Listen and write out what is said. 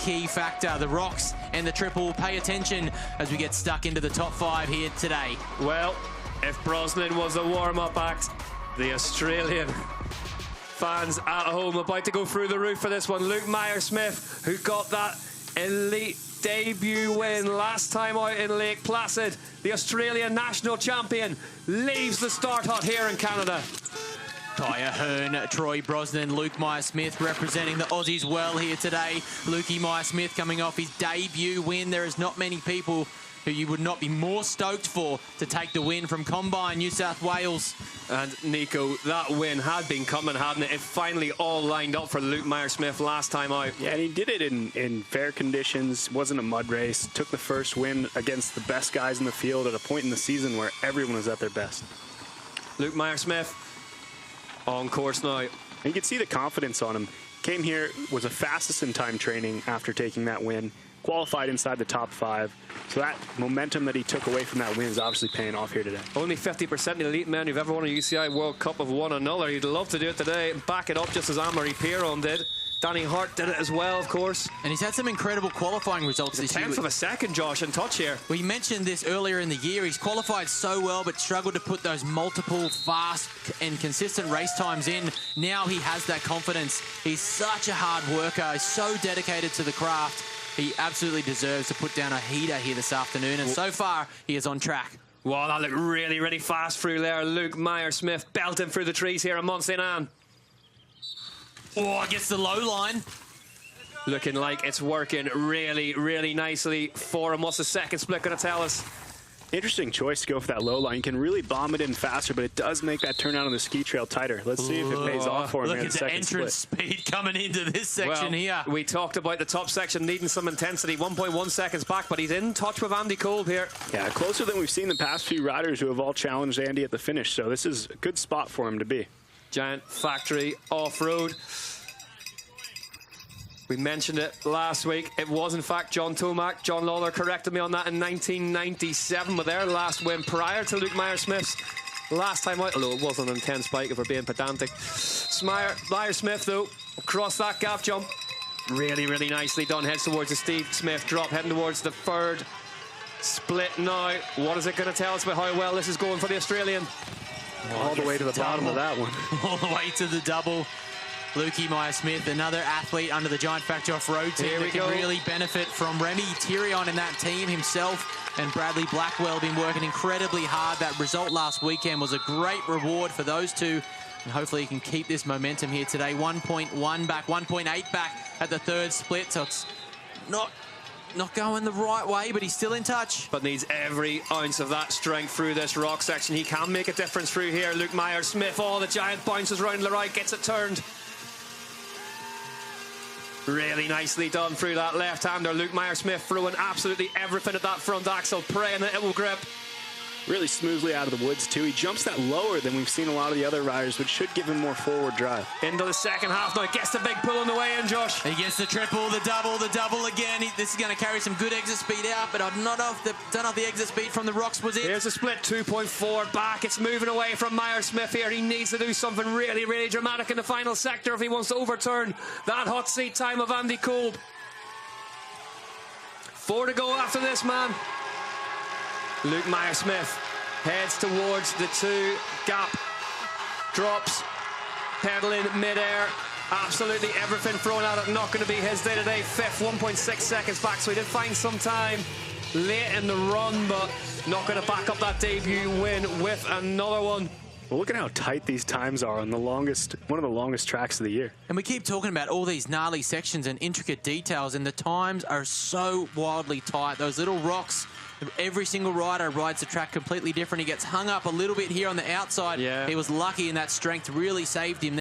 key factor. The rocks and the triple, pay attention as we get stuck into the top 5 here today. Well, if Brosnan was a warm-up act, the Australian fans at home about to go through the roof for this one. Luke Meier-Smith, who got that elite debut win last time out in Lake Placid, the Australian national champion, leaves the start hut here in Canada. Kaya Hearn, Troy Brosnan, Luke Meier-Smith representing the Aussies well here today. Lukey Meier-Smith coming off his debut win. There is not many people who you would not be more stoked for to take the win from Combine New South Wales. And Nico, that win had been coming, hadn't it? It finally all lined up for Luke Meier-Smith last time out. Yeah, and he did it in fair conditions. Wasn't a mud race. Took the first win against the best guys in the field at a point in the season where everyone was at their best. Luke Meier-Smith on course now. And you can see the confidence on him. Came here, was the fastest in time training after taking that win. Qualified inside the top 5. So that momentum that he took away from that win is obviously paying off here today. Only 50% of the elite men who've ever won a UCI World Cup have won another. He'd love to do it today and back it up just as Anne-Marie Piron did. Danny Hart did it as well, of course. And he's had some incredible qualifying results this year. 10th of a second, Josh, in touch here. We mentioned this earlier in the year. He's qualified so well, but struggled to put those multiple fast and consistent race times in. Now he has that confidence. He's such a hard worker. He's so dedicated to the craft. He absolutely deserves to put down a heater here this afternoon, and so far, he is on track. Wow, that looked really, really fast through there. Luke Meier-Smith belting through the trees here in Mont St. Anne. Oh, gets the low line. Looking like it's working really, really nicely for him. What's the second split going to tell us? Interesting choice to go for that low line. You can really bomb it in faster, but it does make that turnout on the ski trail tighter. Let's see if it pays off for him. Look at the entrance speed coming into this section here. We talked about the top section needing some intensity. 1.1 seconds back, but he's in touch with Andy Kolb here. Yeah, closer than we've seen the past few riders who have all challenged Andy at the finish. So this is a good spot for him to be. Giant factory off-road. We mentioned it last week. It was, in fact, John Tomac. John Lawler corrected me on that in 1997 with their last win prior to Luke Meier-Smith's last time out, although it was an intense bike if we're being pedantic. Meier-Smith, though, across that gap jump. Really, really nicely done. Heads towards the Steve Smith drop, heading towards the third split now. What is it going to tell us about how well this is going for the Australian? All the way to the bottom of that one. All the way to the double. Lukey Meier-Smith, another athlete under the Giant Factory Off-Road team that can really benefit from Remy Thirion in that team himself, and Bradley Blackwell been working incredibly hard. That result last weekend was a great reward for those two, and hopefully he can keep this momentum here today. 1.1 back, 1.8 back at the third split, so it's not going the right way, but he's still in touch. But needs every ounce of that strength through this rock section. He can make a difference through here. Luke Meier-Smith, the giant bounces around the right, gets it turned. Really nicely done through that left-hander. Luke Meier-Smith throwing absolutely everything at that front axle, praying that it will grip. Really smoothly out of the woods, too. He jumps that lower than we've seen a lot of the other riders, which should give him more forward drive. Into the second half now. Gets the big pull on the way in, Josh. He gets the triple, the double again. This is going to carry some good exit speed out, but don't know if the exit speed from the rocks was it. Here's a split 2.4 back. It's moving away from Meier-Smith here. He needs to do something really, really dramatic in the final sector if he wants to overturn that hot seat time of Andy Kolb. 4 to go after this, man. Luke Meier-Smith heads towards the 2 gap, drops, pedaling mid-air, absolutely everything thrown at it, not going to be his day today. 5th, 1.6 seconds back, so he did find some time late in the run, but not going to back up that debut win with another one. Well, look at how tight these times are on one of the longest tracks of the year. And we keep talking about all these gnarly sections and intricate details, and the times are so wildly tight. Those little rocks, every single rider rides the track completely different. He gets hung up a little bit here on the outside. Yeah. He was lucky, and that strength really saved him.